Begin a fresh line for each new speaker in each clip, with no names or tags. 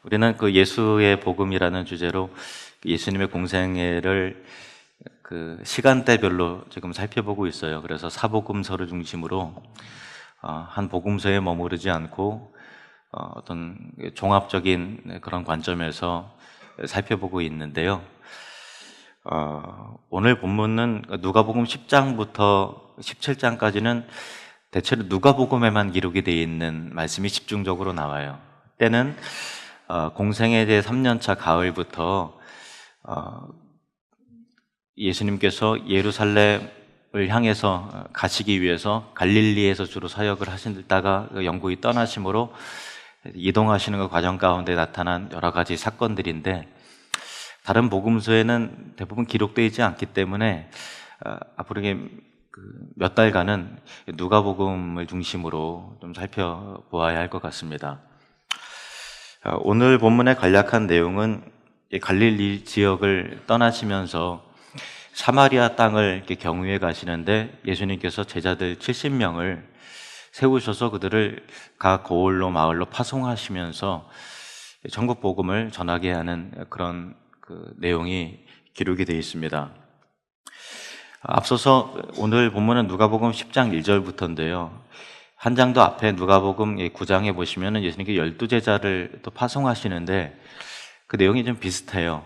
우리는 그 예수의 복음이라는 주제로 예수님의 공생애를 그 시간대별로 지금 살펴보고 있어요. 그래서 사복음서를 중심으로 한 복음서에 머무르지 않고 어떤 종합적인 그런 관점에서 살펴보고 있는데요. 오늘 본문은 누가복음 10장부터 17장까지는 대체로 누가복음에만 기록이 되어 있는 말씀이 집중적으로 나와요. 때는 공생에 대해 3년차 가을부터 예수님께서 예루살렘을 향해서 가시기 위해서 갈릴리에서 주로 사역을 하시다가 영구히 떠나심으로 이동하시는 그 과정 가운데 나타난 여러 가지 사건들인데, 다른 복음서에는 대부분 기록되어 있지 않기 때문에 앞으로 몇 달간은 누가복음을 중심으로 좀 살펴보아야 할 것 같습니다. 오늘 본문의 간략한 내용은 갈릴리 지역을 떠나시면서 사마리아 땅을 이렇게 경유해 가시는데, 예수님께서 제자들 70명을 세우셔서 그들을 각 고을로 마을로 파송하시면서 전국 복음을 전하게 하는 그런 내용이 기록이 되어 있습니다. 앞서서 오늘 본문은 누가복음 10장 1절부터인데요. 한 장 더 앞에 누가복음 9장에 보시면 예수님께 12제자를 또 파송하시는데 그 내용이 좀 비슷해요.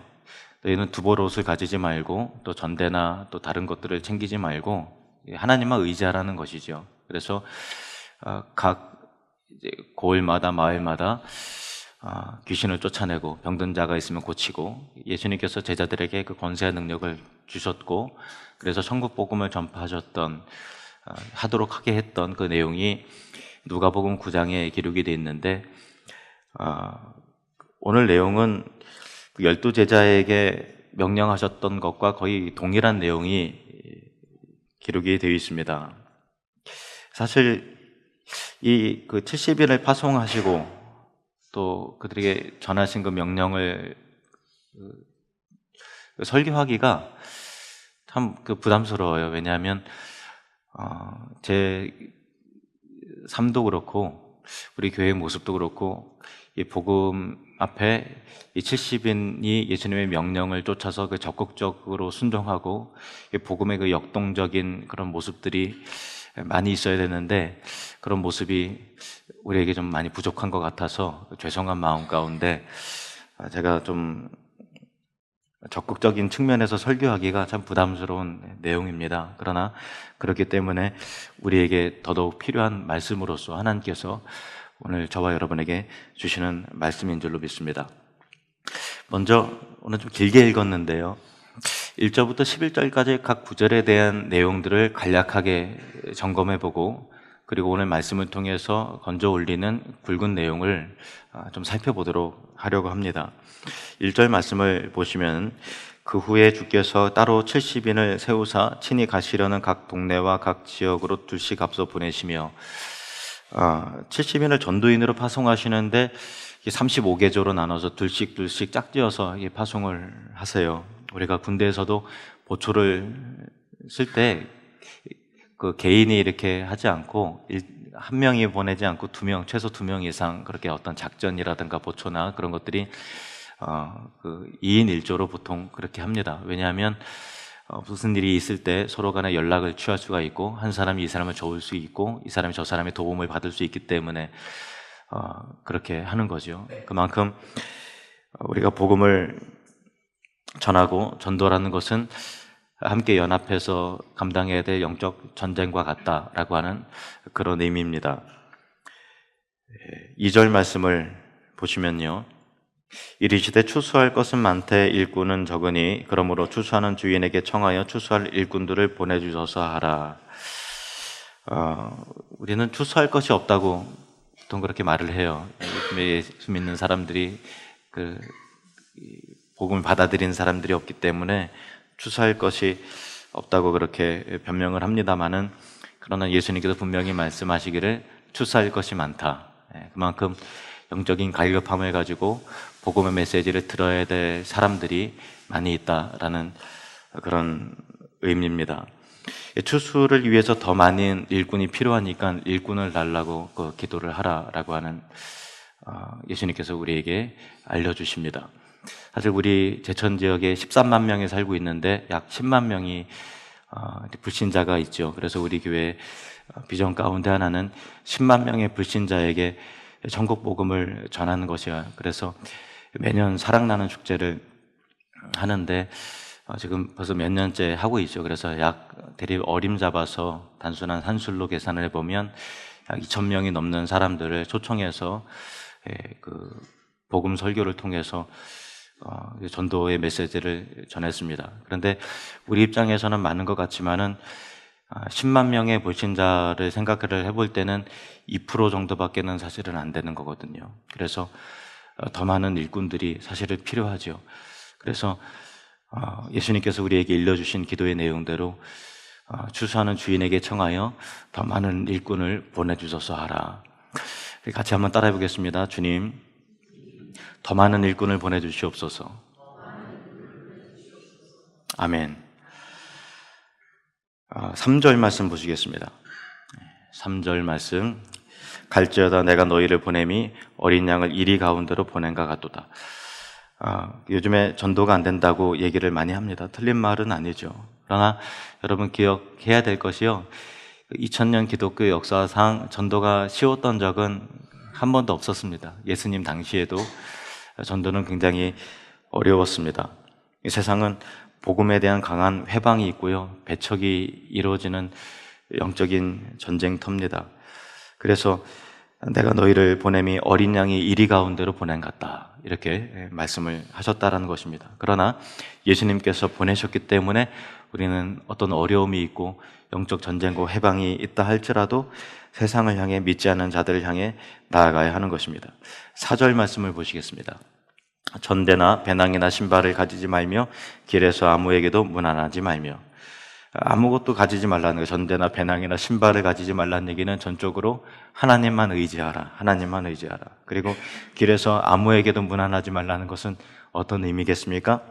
너희는 두벌옷을 가지지 말고 또 전대나 또 다른 것들을 챙기지 말고 하나님만 의지하라는 것이죠. 그래서 각 고을마다 마을마다 귀신을 쫓아내고 병든 자가 있으면 고치고, 예수님께서 제자들에게 그 권세와 능력을 주셨고, 그래서 천국 복음을 전파하셨던 하도록 하게 했던 그 내용이 누가복음 9장에 기록이 되어 있는데, 오늘 내용은 12제자에게 명령하셨던 것과 거의 동일한 내용이 기록이 되어 있습니다. 사실 이 70인을 파송하시고 또 그들에게 전하신 그 명령을 설교하기가 참 부담스러워요. 왜냐하면 제 삶도 그렇고 우리 교회의 모습도 그렇고 이 복음 앞에 이 70인이 예수님의 명령을 쫓아서 적극적으로 순종하고 이 복음의 그 역동적인 그런 모습들이 많이 있어야 되는데, 그런 모습이 우리에게 좀 많이 부족한 것 같아서 죄송한 마음 가운데 제가 좀 적극적인 측면에서 설교하기가 참 부담스러운 내용입니다. 그러나 그렇기 때문에 우리에게 더더욱 필요한 말씀으로서 하나님께서 오늘 저와 여러분에게 주시는 말씀인 줄로 믿습니다. 먼저 오늘 좀 길게 읽었는데요, 1절부터 11절까지 각 구절에 대한 내용들을 간략하게 점검해보고, 그리고 오늘 말씀을 통해서 건져 올리는 굵은 내용을 좀 살펴보도록 하려고 합니다. 1절 말씀을 보시면, 그 후에 주께서 따로 70인을 세우사 친히 가시려는 각 동네와 각 지역으로 둘씩 앞서 보내시며, 70인을 전도인으로 파송하시는데 35계조로 나눠서 둘씩 짝지어서 파송을 하세요. 우리가 군대에서도 보초를 쓸 때 그 개인이 이렇게 하지 않고 한 명이 보내지 않고 최소 2명 이상 그렇게 어떤 작전이라든가 보초나 그런 것들이 2인 1조로 보통 그렇게 합니다. 왜냐하면 무슨 일이 있을 때 서로 간에 연락을 취할 수가 있고, 한 사람이 이 사람을 도울 수 있고 이 사람이 저 사람의 도움을 받을 수 있기 때문에 그렇게 하는 거죠. 그만큼 우리가 복음을 전하고 전도라는 것은 함께 연합해서 감당해야 될 영적 전쟁과 같다라고 하는 그런 의미입니다. 2절 말씀을 보시면요, 이르시되 추수할 것은 많되 일꾼은 적으니 그러므로 추수하는 주인에게 청하여 추수할 일꾼들을 보내주소서 하라. 우리는 추수할 것이 없다고 보통 그렇게 말을 해요. 예수 믿는 사람들이 복음을 받아들이는 사람들이 없기 때문에 추수할 것이 없다고 그렇게 변명을 합니다마는, 그러나 예수님께서 분명히 말씀하시기를 추수할 것이 많다. 그만큼 영적인 갈급함을 가지고 복음의 메시지를 들어야 될 사람들이 많이 있다라는 그런 의미입니다. 추수를 위해서 더 많은 일꾼이 필요하니까 일꾼을 달라고 기도를 하라라고 하는 예수님께서 우리에게 알려주십니다. 사실 우리 제천 지역에 13만 명이 살고 있는데 약 10만 명이 불신자가 있죠. 그래서 우리 교회 비전 가운데 하나는 10만 명의 불신자에게 전국 복음을 전하는 것이야. 그래서 매년 사랑나는 축제를 하는데 지금 벌써 몇 년째 하고 있죠. 그래서 약 대략 어림잡아서 단순한 산술로 계산을 해보면 약 2,000명이 넘는 사람들을 초청해서 그 복음 설교를 통해서 전도의 메시지를 전했습니다. 그런데 우리 입장에서는 많은 것 같지만은 10만 명의 불신자를 생각을 해볼 때는 2% 정도밖에는 사실은 안 되는 거거든요. 그래서 더 많은 일꾼들이 사실은 필요하죠. 그래서 예수님께서 우리에게 일러주신 기도의 내용대로 추수하는 주인에게 청하여 더 많은 일꾼을 보내주소서 하라. 같이 한번 따라해 보겠습니다. 주님, 더 많은 일꾼을 보내주시옵소서. 아멘. 3절 말씀 보시겠습니다. 3절 말씀. 갈지어다 내가 너희를 보냄이 어린 양을 이리 가운데로 보낸가 같도다. 요즘에 전도가 안 된다고 얘기를 많이 합니다. 틀린 말은 아니죠. 그러나 여러분 기억해야 될 것이요, 2000년 기독교 역사상 전도가 쉬웠던 적은 한 번도 없었습니다. 예수님 당시에도 전도는 굉장히 어려웠습니다. 이 세상은 복음에 대한 강한 회방이 있고요, 배척이 이루어지는 영적인 전쟁터입니다. 그래서 내가 너희를 보냄이 어린 양이 이리 가운데로 보낸 같다, 이렇게 말씀을 하셨다라는 것입니다. 그러나 예수님께서 보내셨기 때문에 우리는 어떤 어려움이 있고 영적 전쟁과 해방이 있다 할지라도 세상을 향해 믿지 않는 자들을 향해 나아가야 하는 것입니다. 4절 말씀을 보시겠습니다. 전대나 배낭이나 신발을 가지지 말며 길에서 아무에게도 문안하지 말며. 아무것도 가지지 말라는 거예요. 전대나 배낭이나 신발을 가지지 말라는 얘기는 전적으로 하나님만 의지하라, 하나님만 의지하라. 그리고 길에서 아무에게도 문안하지 말라는 것은 어떤 의미겠습니까?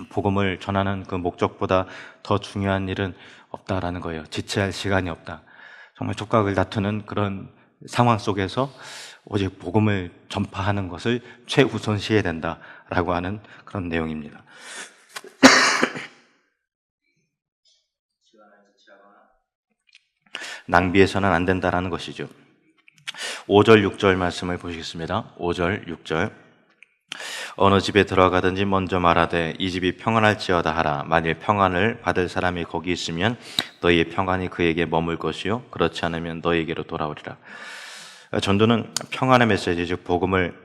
복음을 전하는 그 목적보다 더 중요한 일은 없다라는 거예요. 지체할 시간이 없다. 정말 촉각을 다투는 그런 상황 속에서 오직 복음을 전파하는 것을 최우선시해야 된다라고 하는 그런 내용입니다. 낭비해서는 안 된다라는 것이죠. 5절, 6절 말씀을 보시겠습니다. 5절, 6절. 어느 집에 들어가든지 먼저 말하되 이 집이 평안할지어다 하라. 만일 평안을 받을 사람이 거기 있으면 너희의 평안이 그에게 머물 것이요 그렇지 않으면 너희에게로 돌아오리라. 전도는 평안의 메시지, 즉 복음을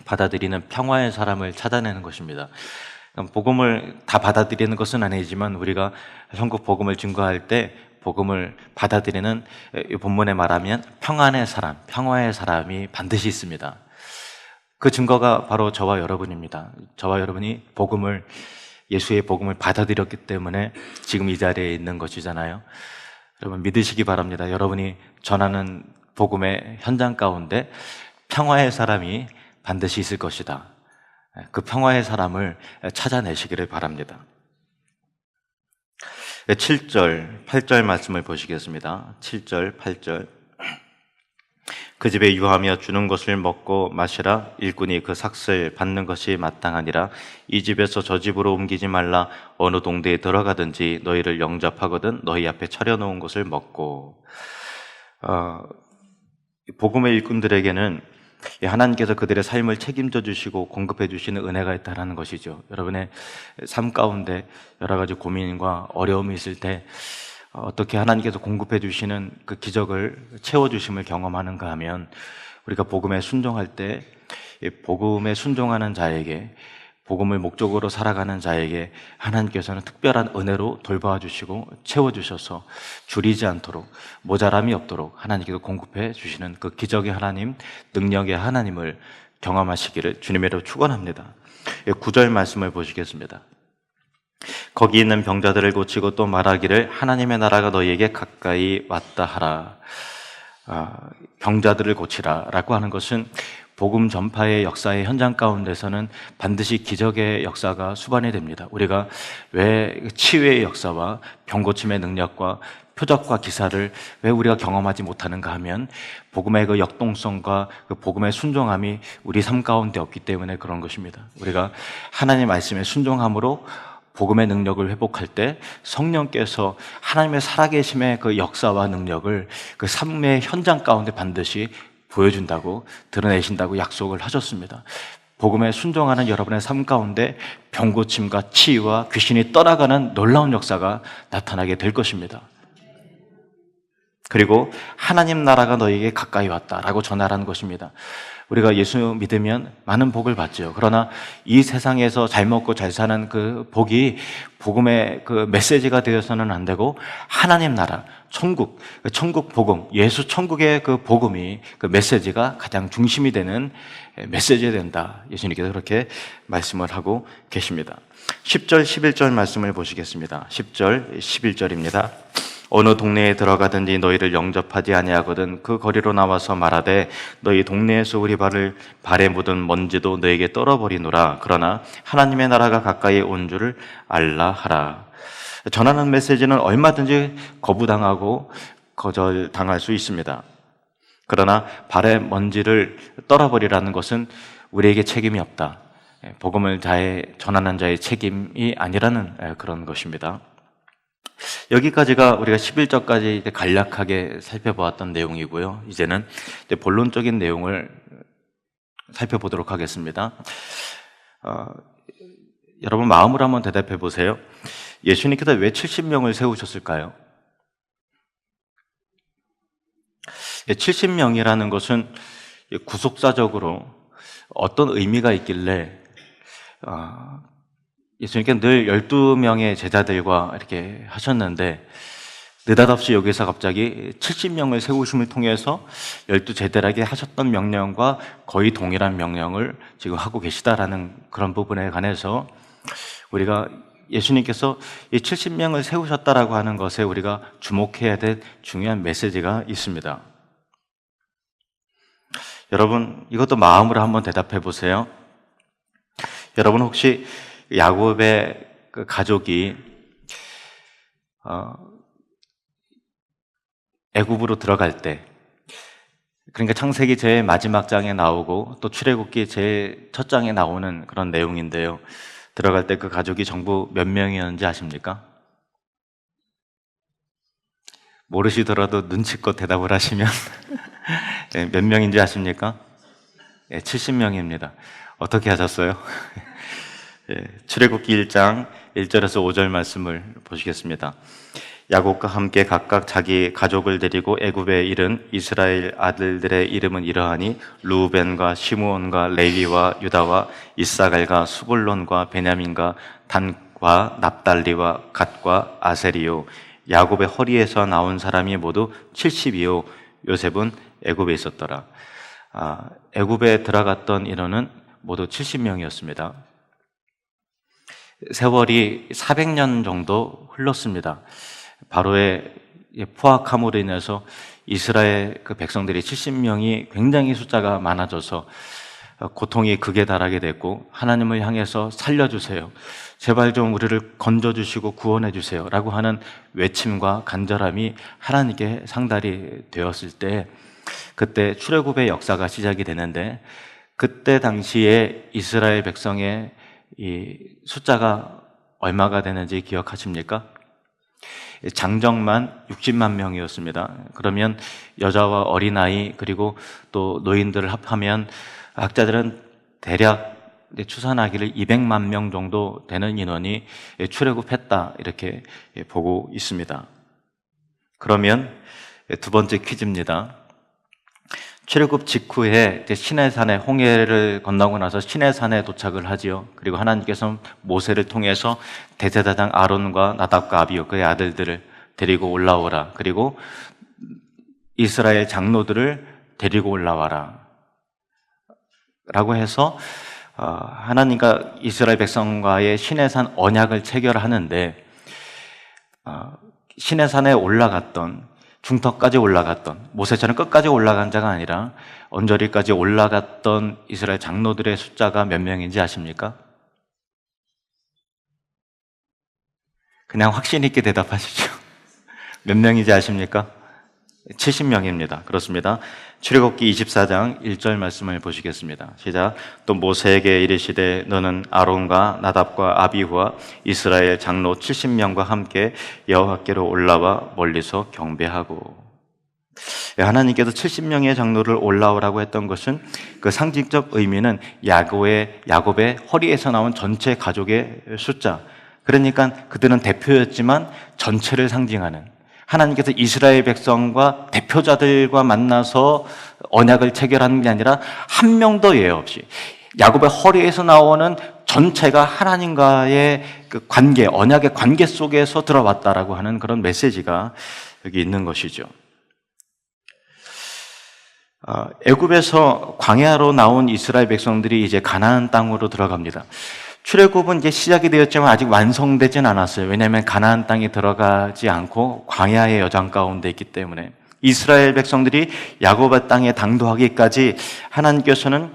받아들이는 평화의 사람을 찾아내는 것입니다. 복음을 다 받아들이는 것은 아니지만 우리가 한국 복음을 증거할 때 복음을 받아들이는, 본문에 말하면 평안의 사람, 평화의 사람이 반드시 있습니다. 그 증거가 바로 저와 여러분입니다. 저와 여러분이 예수의 복음을 받아들였기 때문에 지금 이 자리에 있는 것이잖아요. 여러분 믿으시기 바랍니다. 여러분이 전하는 복음의 현장 가운데 평화의 사람이 반드시 있을 것이다. 그 평화의 사람을 찾아내시기를 바랍니다. 7절, 8절 말씀을 보시겠습니다. 7절, 8절. 그 집에 유하며 주는 것을 먹고 마시라. 일꾼이 그 삭슬 받는 것이 마땅하니라. 이 집에서 저 집으로 옮기지 말라. 어느 동네에 들어가든지 너희를 영접하거든 너희 앞에 차려놓은 것을 먹고. 복음의 일꾼들에게는 하나님께서 그들의 삶을 책임져 주시고 공급해 주시는 은혜가 있다는 것이죠. 여러분의 삶 가운데 여러 가지 고민과 어려움이 있을 때 어떻게 하나님께서 공급해 주시는 그 기적을 채워주심을 경험하는가 하면, 우리가 복음에 순종할 때 복음에 순종하는 자에게, 복음을 목적으로 살아가는 자에게 하나님께서는 특별한 은혜로 돌봐 주시고 채워주셔서 줄이지 않도록, 모자람이 없도록 하나님께서 공급해 주시는 그 기적의 하나님, 능력의 하나님을 경험하시기를 주님의 이름으로 축원합니다. 9절 말씀을 보시겠습니다. 거기 있는 병자들을 고치고 또 말하기를 하나님의 나라가 너희에게 가까이 왔다 하라. 병자들을 고치라 라고 하는 것은 복음 전파의 역사의 현장 가운데서는 반드시 기적의 역사가 수반이 됩니다. 우리가 왜 치유의 역사와 병고침의 능력과 표적과 기사를 왜 우리가 경험하지 못하는가 하면 복음의 그 역동성과 그 복음의 순종함이 우리 삶 가운데 없기 때문에 그런 것입니다. 우리가 하나님 말씀에 순종함으로 복음의 능력을 회복할 때 성령께서 하나님의 살아계심의 그 역사와 능력을 그 삶의 현장 가운데 반드시 보여준다고, 드러내신다고 약속을 하셨습니다. 복음에 순종하는 여러분의 삶 가운데 병고침과 치유와 귀신이 떠나가는 놀라운 역사가 나타나게 될 것입니다. 그리고 하나님 나라가 너에게 가까이 왔다라고 전하라는 것입니다. 우리가 예수 믿으면 많은 복을 받죠. 그러나 이 세상에서 잘 먹고 잘 사는 그 복이 복음의 그 메시지가 되어서는 안 되고 하나님 나라, 천국 복음, 예수 천국의 그 복음이 그 메시지가 가장 중심이 되는 메시지가 된다. 예수님께서 그렇게 말씀을 하고 계십니다. 10절, 11절 말씀을 보시겠습니다. 10절, 11절입니다. 어느 동네에 들어가든지 너희를 영접하지 아니하거든 그 거리로 나와서 말하되 너희 동네에서 우리 발에 묻은 먼지도 너에게 떨어버리노라. 그러나 하나님의 나라가 가까이 온 줄을 알라 하라. 전하는 메시지는 얼마든지 거부당하고 거절당할 수 있습니다. 그러나 발에 먼지를 떨어버리라는 것은 우리에게 책임이 없다. 복음을 전하는 자의 책임이 아니라는 그런 것입니다. 여기까지가 우리가 11절까지 간략하게 살펴보았던 내용이고요. 이제는 본론적인 내용을 살펴보도록 하겠습니다. 여러분 마음으로 한번 대답해 보세요. 예수님께서 왜 70명을 세우셨을까요? 70명이라는 것은 구속사적으로 어떤 의미가 있길래 예수님께서 늘 12명의 제자들과 이렇게 하셨는데 느닷없이 여기서 갑자기 70명을 세우심을 통해서 12제자들에게 하셨던 명령과 거의 동일한 명령을 지금 하고 계시다라는 그런 부분에 관해서 우리가 예수님께서 이 70명을 세우셨다라고 하는 것에 우리가 주목해야 될 중요한 메시지가 있습니다. 여러분 이것도 마음으로 한번 대답해 보세요. 여러분 혹시 야곱의 그 가족이 애굽으로 들어갈 때, 그러니까 창세기 제일 마지막 장에 나오고 또 출애굽기 제일 첫 장에 나오는 그런 내용인데요. 들어갈 때 그 가족이 전부 몇 명이었는지 아십니까? 모르시더라도 눈치껏 대답을 하시면 몇 명인지 아십니까? 70명입니다. 어떻게 하셨어요? 출애굽기 1장 1절에서 5절 말씀을 보시겠습니다. 야곱과 함께 각각 자기 가족을 데리고 애굽에 이른 이스라엘 아들들의 이름은 이러하니 루벤과 시므온과 레위와 유다와 이사갈과 수불론과 베냐민과 단과 납달리와 갓과 아세리요. 야곱의 허리에서 나온 사람이 모두 70이요. 요셉은 애굽에 있었더라. 애굽에 들어갔던 인원은 모두 70명이었습니다. 세월이 400년 정도 흘렀습니다. 바로의 포악함으로 인해서 이스라엘 그 백성들이 70명이 굉장히 숫자가 많아져서 고통이 극에 달하게 됐고 하나님을 향해서 살려주세요. 제발 좀 우리를 건져주시고 구원해주세요. 라고 하는 외침과 간절함이 하나님께 상달이 되었을 때 그때 출애굽의 역사가 시작이 되는데 그때 당시에 이스라엘 백성의 이 숫자가 얼마가 되는지 기억하십니까? 장정만 60만 명이었습니다. 그러면 여자와 어린아이 그리고 또 노인들을 합하면 학자들은 대략 추산하기를 200만 명 정도 되는 인원이 출애굽했다 이렇게 보고 있습니다. 그러면 두 번째 퀴즈입니다. 출애굽 직후에 시내산에 홍해를 건너고 나서 시내산에 도착을 하지요. 그리고 하나님께서 모세를 통해서 대제사장 아론과 나답과 아비요 그의 아들들을 데리고 올라오라. 그리고 이스라엘 장로들을 데리고 올라와라. 라고 해서 하나님과 이스라엘 백성과의 시내산 언약을 체결하는데 시내산에 올라갔던 중턱까지 올라갔던, 모세처럼 끝까지 올라간 자가 아니라 언저리까지 올라갔던 이스라엘 장로들의 숫자가 몇 명인지 아십니까? 그냥 확신 있게 대답하시죠. 몇 명인지 아십니까? 70명입니다. 그렇습니다. 출애굽기 24장 1절 말씀을 보시겠습니다. 시작. 또 모세에게 이르시되 너는 아론과 나답과 아비후와 이스라엘 장로 70명과 함께 여호와께로 올라와 멀리서 경배하고. 하나님께서 70명의 장로를 올라오라고 했던 것은 그 상징적 의미는 야곱의 허리에서 나온 전체 가족의 숫자, 그러니까 그들은 대표였지만 전체를 상징하는, 하나님께서 이스라엘 백성과 대표자들과 만나서 언약을 체결하는 게 아니라 한 명도 예외 없이 야곱의 허리에서 나오는 전체가 하나님과의 그 관계, 언약의 관계 속에서 들어왔다라고 하는 그런 메시지가 여기 있는 것이죠. 애굽에서 광야로 나온 이스라엘 백성들이 이제 가나안 땅으로 들어갑니다. 출애굽은 이제 시작이 되었지만 아직 완성되진 않았어요. 왜냐하면 가나안 땅에 들어가지 않고 광야의 여정 가운데 있기 때문에 이스라엘 백성들이 야곱의 땅에 당도하기까지 하나님께서는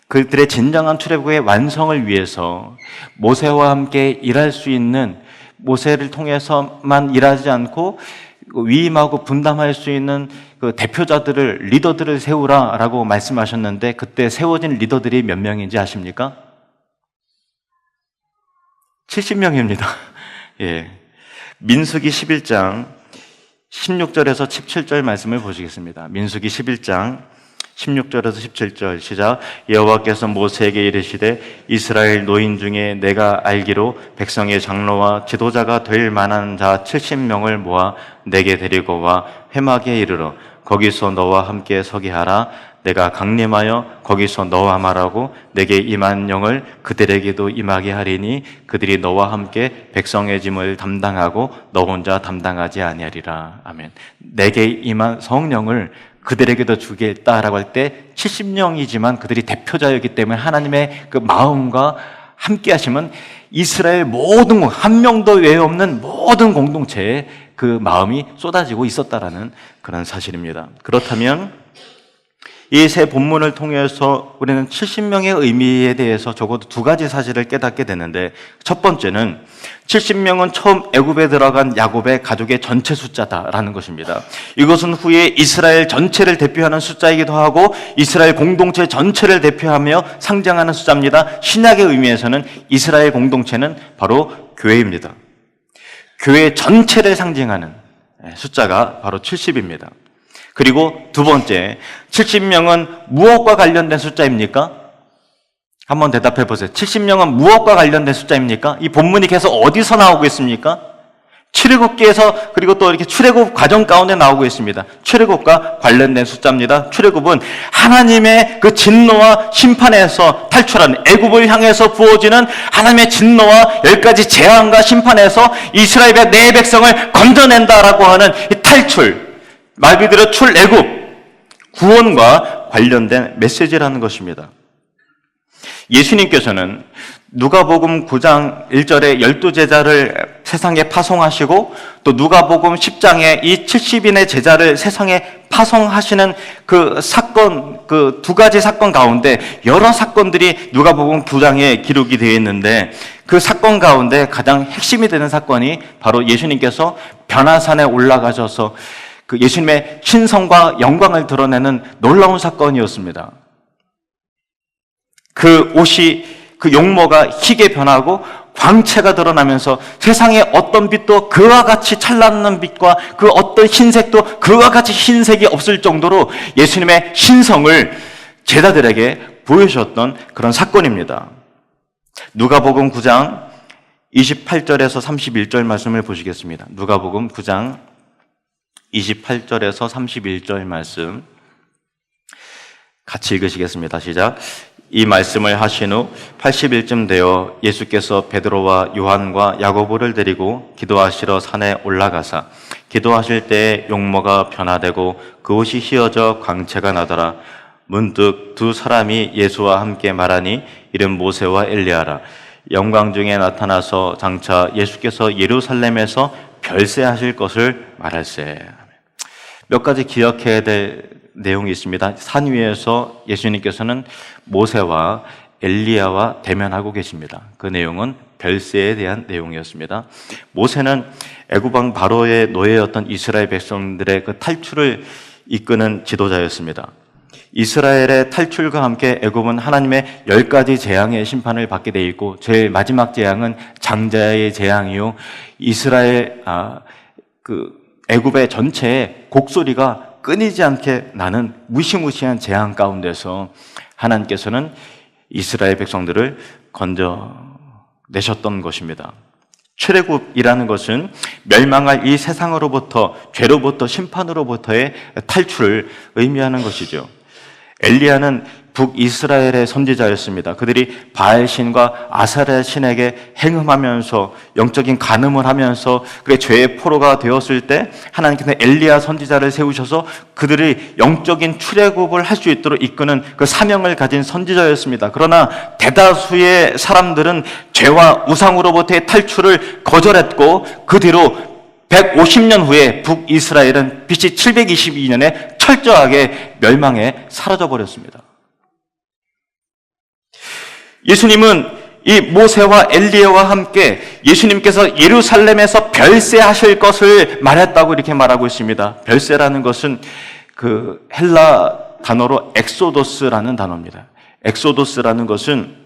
그들의 진정한 출애굽의 완성을 위해서 모세와 함께 일할 수 있는, 모세를 통해서만 일하지 않고 위임하고 분담할 수 있는 그 대표자들을, 리더들을 세우라라고 말씀하셨는데, 그때 세워진 리더들이 몇 명인지 아십니까? 70명입니다. 예. 민수기 11장 16절에서 17절 말씀을 보시겠습니다. 민수기 11장 16절에서 17절 시작. 여호와께서 모세에게 이르시되 이스라엘 노인 중에 내가 알기로 백성의 장로와 지도자가 될 만한 자 70명을 모아 내게 데리고 와 회막에 이르러 거기서 너와 함께 서게 하라. 내가 강림하여 거기서 너와 말하고 내게 임한 영을 그들에게도 임하게 하리니 그들이 너와 함께 백성의 짐을 담당하고 너 혼자 담당하지 아니하리라. 아멘. 내게 임한 성령을 그들에게도 주겠다라고 할 때 70명이지만 그들이 대표자였기 때문에 하나님의 그 마음과 함께 하시면 이스라엘 모든, 한 명도 외에 없는 모든 공동체에 그 마음이 쏟아지고 있었다라는 그런 사실입니다. 그렇다면 이 세 본문을 통해서 우리는 70명의 의미에 대해서 적어도 두 가지 사실을 깨닫게 되는데, 첫 번째는 70명은 처음 애굽에 들어간 야곱의 가족의 전체 숫자다라는 것입니다. 이것은 후에 이스라엘 전체를 대표하는 숫자이기도 하고 이스라엘 공동체 전체를 대표하며 상징하는 숫자입니다. 신약의 의미에서는 이스라엘 공동체는 바로 교회입니다. 교회 전체를 상징하는 숫자가 바로 70입니다. 그리고 두 번째, 70명은 무엇과 관련된 숫자입니까? 한번 대답해 보세요. 70명은 무엇과 관련된 숫자입니까? 이 본문이 계속 어디서 나오고 있습니까? 출애굽기에서, 그리고 또 이렇게 출애굽 과정 가운데 나오고 있습니다. 출애굽과 관련된 숫자입니다. 출애굽은 하나님의 그 진노와 심판에서 탈출하는, 애굽을 향해서 부어지는 하나님의 진노와 10가지 재앙과 심판에서 이스라엘의 내 백성을 건져낸다라고 하는 이 탈출, 말 그대로 출애굽, 구원과 관련된 메시지라는 것입니다. 예수님께서는 누가복음 9장 1절에 12제자를 세상에 파송하시고 또 누가복음 10장에 이 70인의 제자를 세상에 파송하시는 그 사건, 그 두 가지 사건 가운데 여러 사건들이 누가복음 9장에 기록이 되어 있는데, 그 사건 가운데 가장 핵심이 되는 사건이 바로 예수님께서 변화산에 올라가셔서 그 예수님의 신성과 영광을 드러내는 놀라운 사건이었습니다. 그 옷이, 그 용모가 희게 변하고 광채가 드러나면서 세상에 어떤 빛도 그와 같이 찬란한 빛과 그 어떤 흰색도 그와 같이 흰색이 없을 정도로 예수님의 신성을 제자들에게 보여주셨던 그런 사건입니다. 누가복음 9장 28절에서 31절 말씀을 보시겠습니다. 누가복음 9장 28절에서 31절 말씀 같이 읽으시겠습니다. 시작. 이 말씀을 하신 후 80일쯤 되어 예수께서 베드로와 요한과 야고보를 데리고 기도하시러 산에 올라가사 기도하실 때에 용모가 변화되고 그 옷이 휘어져 광채가 나더라. 문득 두 사람이 예수와 함께 말하니 이름 모세와 엘리야라. 영광 중에 나타나서 장차 예수께서 예루살렘에서 별세하실 것을 말할세. 몇 가지 기억해야 될 내용이 있습니다. 산 위에서 예수님께서는 모세와 엘리야와 대면하고 계십니다. 그 내용은 별세에 대한 내용이었습니다. 모세는 애굽 왕 바로의 노예였던 이스라엘 백성들의 그 탈출을 이끄는 지도자였습니다. 이스라엘의 탈출과 함께 애굽은 하나님의 10가지 재앙의 심판을 받게 돼 있고, 제일 마지막 재앙은 장자의 재앙이요, 이스라엘 애굽의 전체에 곡소리가 끊이지 않게 나는 무시무시한 재앙 가운데서 하나님께서는 이스라엘 백성들을 건져내셨던 것입니다. 출애굽이라는 것은 멸망할 이 세상으로부터, 죄로부터, 심판으로부터의 탈출을 의미하는 것이죠. 엘리야는 북이스라엘의 선지자였습니다. 그들이 바알신과 아사랴 신에게 행음하면서 영적인 간음을 하면서 그의 죄의 포로가 되었을 때 하나님께서 엘리야 선지자를 세우셔서 그들이 영적인 출애굽을 할 수 있도록 이끄는 그 사명을 가진 선지자였습니다. 그러나 대다수의 사람들은 죄와 우상으로부터의 탈출을 거절했고, 그 뒤로 150년 후에 북이스라엘은 BC 722년에 철저하게 멸망해 사라져버렸습니다. 예수님은 이 모세와 엘리야와 함께 예수님께서 예루살렘에서 별세하실 것을 말했다고 이렇게 말하고 있습니다. 별세라는 것은 그 헬라 단어로 엑소도스라는 단어입니다. 엑소도스라는 것은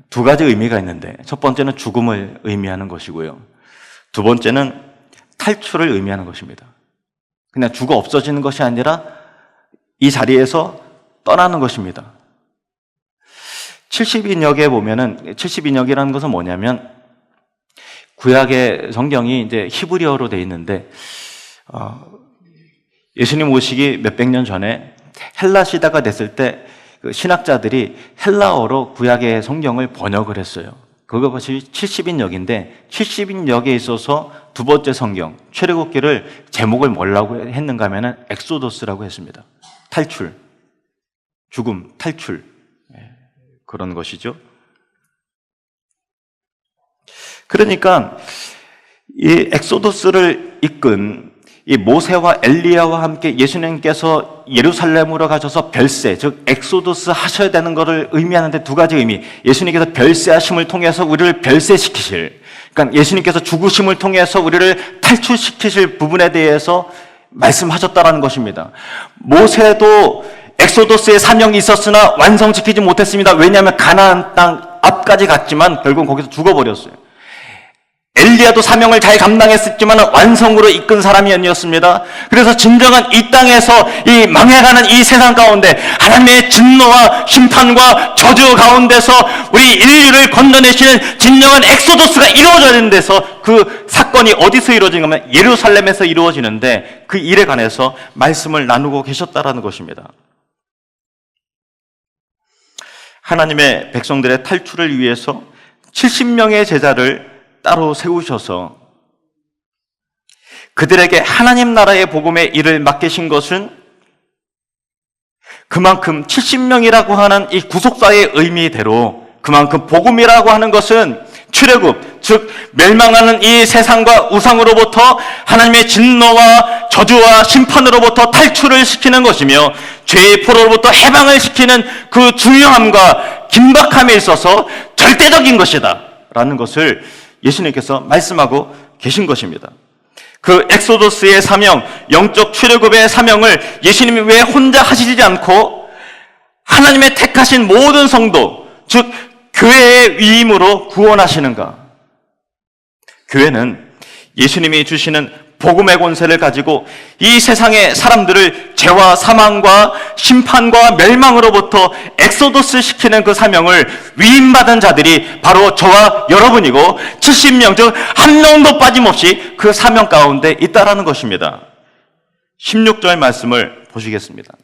두 가지 의미가 있는데, 첫 번째는 죽음을 의미하는 것이고요, 두 번째는 탈출을 의미하는 것입니다. 그냥 죽어 없어지는 것이 아니라 이 자리에서 떠나는 것입니다. 70인역에 보면은, 70인역이라는 것은 뭐냐면, 구약의 성경이 이제 히브리어로 되어 있는데, 예수님 오시기 몇백 년 전에 헬라 시대가 됐을 때 그 신학자들이 헬라어로 구약의 성경을 번역을 했어요. 그것이 70인역인데, 70인역에 있어서 두 번째 성경, 출애굽기를 제목을 뭐라고 했는가 하면은 엑소도스라고 했습니다. 탈출, 죽음, 탈출. 그런 것이죠. 그러니까 이 엑소도스를 이끈 이 모세와 엘리야와 함께 예수님께서 예루살렘으로 가셔서 별세, 즉 엑소도스 하셔야 되는 것을 의미하는데 두 가지 의미. 예수님께서 별세하심을 통해서 우리를 별세시키실, 그러니까 예수님께서 죽으심을 통해서 우리를 탈출시키실 부분에 대해서 말씀하셨다라는 것입니다. 모세도 엑소도스의 사명이 있었으나 완성시키지 못했습니다. 왜냐하면 가나안 땅 앞까지 갔지만 결국 거기서 죽어버렸어요. 엘리야도 사명을 잘 감당했었지만 완성으로 이끈 사람이 아니었습니다. 그래서 진정한 이 땅에서 이 망해가는 이 세상 가운데 하나님의 진노와 심판과 저주 가운데서 우리 인류를 건져내시는 진정한 엑소도스가 이루어져야 되는 데서, 그 사건이 어디서 이루어지는가 하면 예루살렘에서 이루어지는데, 그 일에 관해서 말씀을 나누고 계셨다라는 것입니다. 하나님의 백성들의 탈출을 위해서 70명의 제자를 따로 세우셔서 그들에게 하나님 나라의 복음의 일을 맡기신 것은 그만큼 70명이라고 하는 이 구속사의 의미대로, 그만큼 복음이라고 하는 것은 출애굽, 즉 멸망하는 이 세상과 우상으로부터 하나님의 진노와 저주와 심판으로부터 탈출을 시키는 것이며, 죄의 포로로부터 해방을 시키는 그 중요함과 긴박함에 있어서 절대적인 것이다 라는 것을 예수님께서 말씀하고 계신 것입니다. 그 엑소도스의 사명, 영적 출애굽의 사명을 예수님이 왜 혼자 하시지 않고 하나님의 택하신 모든 성도, 즉 교회의 위임으로 구원하시는가? 교회는 예수님이 주시는 복음의 권세를 가지고 이 세상의 사람들을 죄와 사망과 심판과 멸망으로부터 엑소도스 시키는 그 사명을 위임받은 자들이 바로 저와 여러분이고, 70명 중 한 명도 빠짐없이 그 사명 가운데 있다라는 것입니다. 16절 말씀을 보시겠습니다.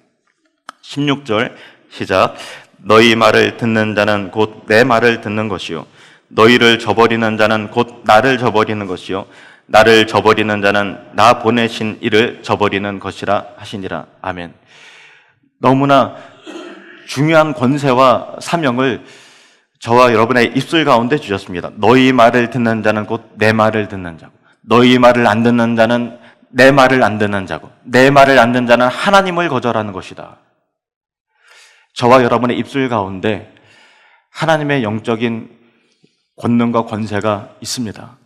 16절 시작. 너희 말을 듣는 자는 곧 내 말을 듣는 것이요, 너희를 저버리는 자는 곧 나를 저버리는 것이요, 나를 저버리는 자는 나 보내신 이를 저버리는 것이라 하시니라. 아멘. 너무나 중요한 권세와 사명을 저와 여러분의 입술 가운데 주셨습니다. 너희 말을 듣는 자는 곧 내 말을 듣는 자고, 너희 말을 안 듣는 자는 내 말을 안 듣는 자고 내 말을 안 듣는 자는 하나님을 거절하는 것이다. 저와 여러분의 입술 가운데 하나님의 영적인 권능과 권세가 있습니다.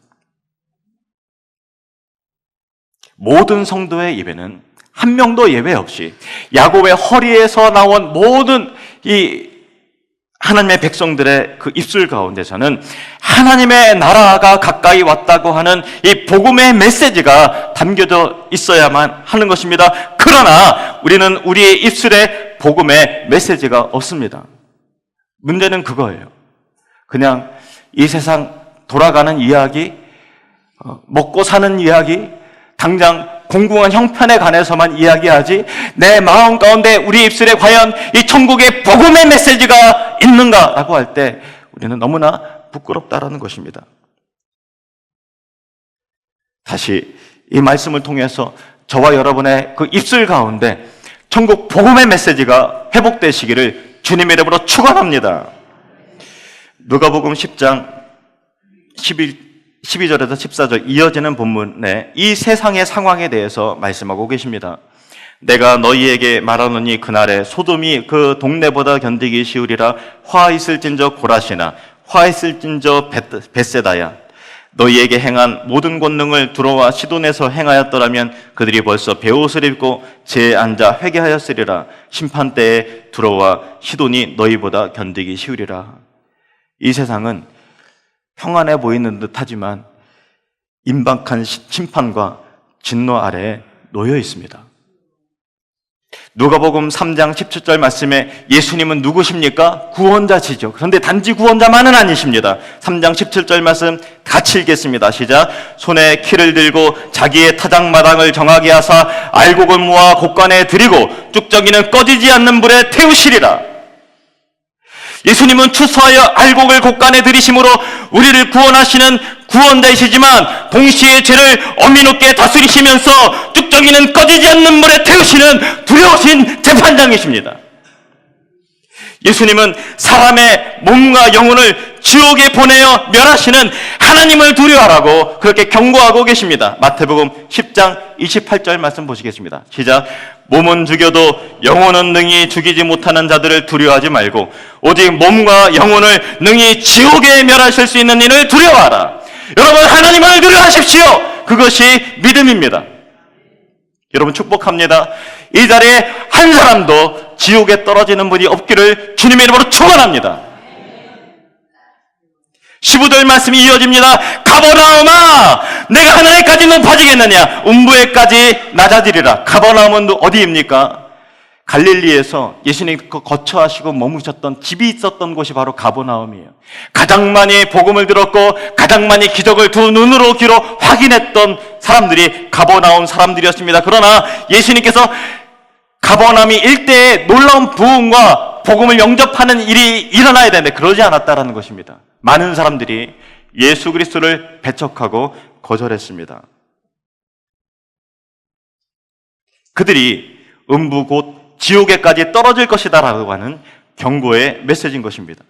모든 성도의 입에는 한 명도 예외 없이 야곱의 허리에서 나온 모든 이 하나님의 백성들의 그 입술 가운데서는 하나님의 나라가 가까이 왔다고 하는 이 복음의 메시지가 담겨져 있어야만 하는 것입니다. 그러나 우리는 우리의 입술에 복음의 메시지가 없습니다. 문제는 그거예요. 그냥 이 세상 돌아가는 이야기, 먹고 사는 이야기, 당장 공공한 형편에 관해서만 이야기하지 내 마음 가운데 우리 입술에 과연 이 천국의 복음의 메시지가 있는가라고 할 때 우리는 너무나 부끄럽다라는 것입니다. 다시 이 말씀을 통해서 저와 여러분의 그 입술 가운데 천국 복음의 메시지가 회복되시기를 주님의 이름으로 축원합니다. 누가복음 10장 12절에서 14절 이어지는 본문에 이 세상의 상황에 대해서 말씀하고 계십니다. 내가 너희에게 말하노니 그날에 소돔이 그 동네보다 견디기 쉬우리라. 화 있을진저 고라시나 화 있을진저 벳세다야. 너희에게 행한 모든 권능을 두로와 시돈에서 행하였더라면 그들이 벌써 베옷을 입고 재에 앉아 회개하였으리라. 심판때에 두로와 시돈이 너희보다 견디기 쉬우리라. 이 세상은 평안해 보이는 듯하지만 임박한 심판과 진노 아래에 놓여 있습니다. 누가복음 3장 17절 말씀에 예수님은 누구십니까? 구원자시죠. 그런데 단지 구원자만은 아니십니다. 3장 17절 말씀 같이 읽겠습니다. 시작. 손에 키를 들고 자기의 타작마당을 정하게 하사 알곡을 모아 곳간에 들이고 쭉정이는 꺼지지 않는 불에 태우시리라. 예수님은 추수하여 알곡을 곳간에 들이심으로 우리를 구원하시는 구원자이시지만 동시에 죄를 엄밀하게 다스리시면서 쭉정이는 꺼지지 않는 물에 태우시는 두려우신 재판장이십니다. 예수님은 사람의 몸과 영혼을 지옥에 보내어 멸하시는 하나님을 두려워하라고 그렇게 경고하고 계십니다. 마태복음 10장 28절 말씀 보시겠습니다. 시작. 몸은 죽여도 영혼은 능히 죽이지 못하는 자들을 두려워하지 말고 오직 몸과 영혼을 능히 지옥에 멸하실 수 있는 이를 두려워하라. 여러분, 하나님을 두려워하십시오. 그것이 믿음입니다. 여러분, 축복합니다. 이 자리에 한 사람도 지옥에 떨어지는 분이 없기를 주님의 이름으로 축원합니다. 15절 말씀이 이어집니다. 가버나움아, 내가 하늘에까지 높아지겠느냐? 음부에까지 낮아지리라. 가버나움은 어디입니까? 갈릴리에서 예수님 거처하시고 머무셨던 집이 있었던 곳이 바로 가버나움이에요. 가장 많이 복음을 들었고 가장 많이 기적을 두 눈으로 귀로 확인했던 사람들이 가버나움 사람들이었습니다. 그러나 예수님께서 가버나움 일대에 놀라운 부흥과 복음을 영접하는 일이 일어나야 되는데 그러지 않았다라는 것입니다. 많은 사람들이 예수 그리스도를 배척하고 거절했습니다. 그들이 음부 곧 지옥에까지 떨어질 것이다라고 하는 경고의 메시지인 것입니다.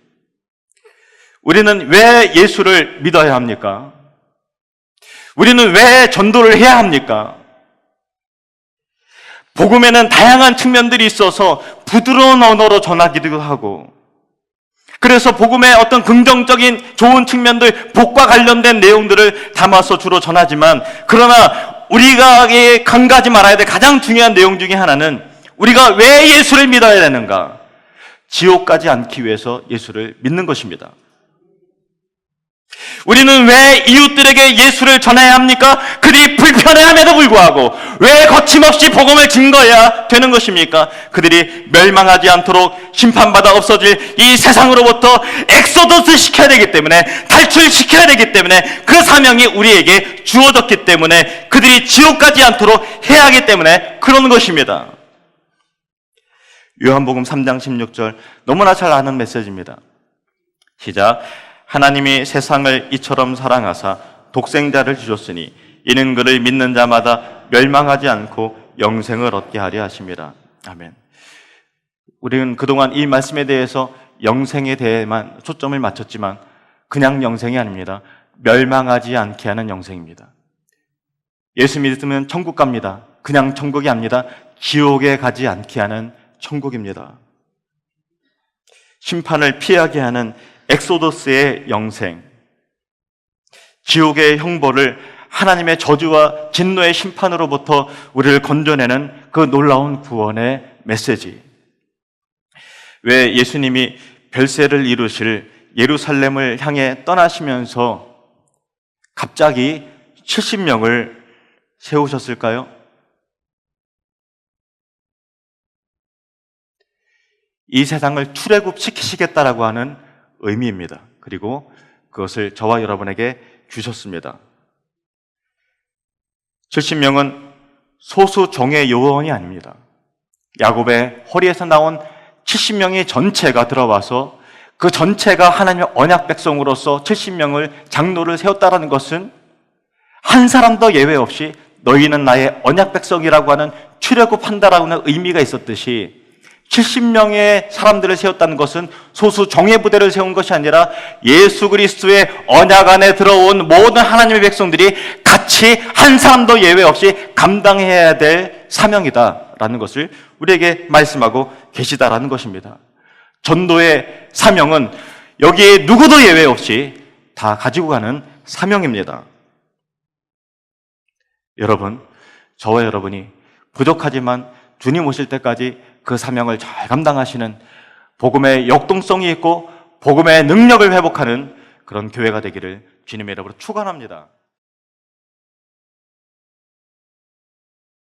우리는 왜 예수를 믿어야 합니까? 우리는 왜 전도를 해야 합니까? 복음에는 다양한 측면들이 있어서 부드러운 언어로 전하기도 하고, 그래서 복음의 어떤 긍정적인 좋은 측면들, 복과 관련된 내용들을 담아서 주로 전하지만, 그러나 우리가 간과하지 말아야 될 가장 중요한 내용 중에 하나는 우리가 왜 예수를 믿어야 되는가? 지옥 가지 않기 위해서 예수를 믿는 것입니다. 우리는 왜 이웃들에게 예수를 전해야 합니까? 그들이 불편해함에도 불구하고 왜 거침없이 복음을 증거해야 되는 것입니까? 그들이 멸망하지 않도록 심판받아 없어질 이 세상으로부터 엑소더스 시켜야 되기 때문에, 탈출시켜야 되기 때문에, 그 사명이 우리에게 주어졌기 때문에, 그들이 지옥 가지 않도록 해야 하기 때문에 그런 것입니다. 요한복음 3장 16절 너무나 잘 아는 메시지입니다. 시작. 하나님이 세상을 이처럼 사랑하사 독생자를 주셨으니 이는 그를 믿는 자마다 멸망하지 않고 영생을 얻게 하려 하심이라. 아멘. 우리는 그동안 이 말씀에 대해서 영생에 대해만 초점을 맞췄지만 그냥 영생이 아닙니다. 멸망하지 않게 하는 영생입니다.
예수 믿으면 천국 갑니다. 그냥 천국이 아닙니다. 지옥에 가지 않게 하는 천국입니다. 심판을 피하게 하는 엑소더스의 영생, 지옥의 형벌을 하나님의 저주와 진노의 심판으로부터 우리를 건져내는 그 놀라운 구원의 메시지. 왜 예수님이 별세를 이루실 예루살렘을 향해 떠나시면서 갑자기 70명을 세우셨을까요? 이 세상을 출애굽시키시겠다라고 하는 의미입니다. 그리고 그것을 저와 여러분에게 주셨습니다. 70명은 소수 종의 요원이 아닙니다. 야곱의 허리에서 나온 70명의 전체가 들어와서 그 전체가 하나님의 언약 백성으로서 70명을 장로를 세웠다라는 것은 한 사람도 예외 없이 너희는 나의 언약 백성이라고 하는 출애굽한다라고 하는 의미가 있었듯이 70명의 사람들을 세웠다는 것은 소수 정예 부대를 세운 것이 아니라 예수 그리스도의 언약 안에 들어온 모든 하나님의 백성들이 같이 한 사람도 예외 없이 감당해야 될 사명이다라는 것을 우리에게 말씀하고 계시다라는 것입니다. 전도의 사명은 여기에 누구도 예외 없이 다 가지고 가는 사명입니다. 여러분, 저와 여러분이 부족하지만 주님 오실 때까지 그 사명을 잘 감당하시는 복음의 역동성이 있고 복음의 능력을 회복하는 그런 교회가 되기를 주님의 이름으로 축원합니다.